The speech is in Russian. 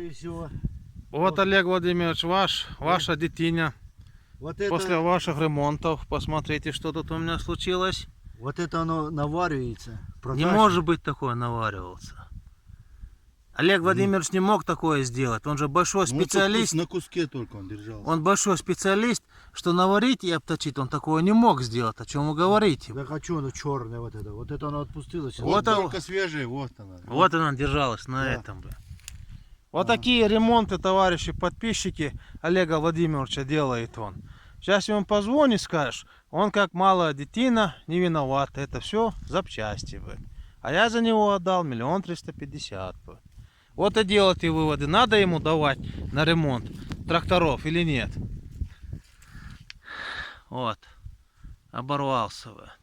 скорее всего. Вот, Олег Владимирович, ваша детиня. Вот После это, ваших ремонтов, посмотрите, что тут у меня случилось. вот это оно наваривается. Не Прозрачно. может быть такое навариваться. Олег Владимирович не мог такое сделать. Он же большой специалист. На куске только он держался. Он большой специалист, что наварить и обточить он такое не мог сделать. О чем вы говорите? Да хочу, оно черное вот это. Вот это оно отпустилось. Вот Вот только свежая, вот она. Вот она держалась на Да. этом. Бля. Вот такие ремонты, товарищи подписчики, Олега Владимировича делает он. Сейчас ему позвонишь, скажешь, он как малая детина, не виноват. Это все запчасти. Бля. А я за него отдал 1 350 000. Бля. Вот и делайте выводы, надо ему давать на ремонт тракторов или нет. Вот, оборвался. Бля.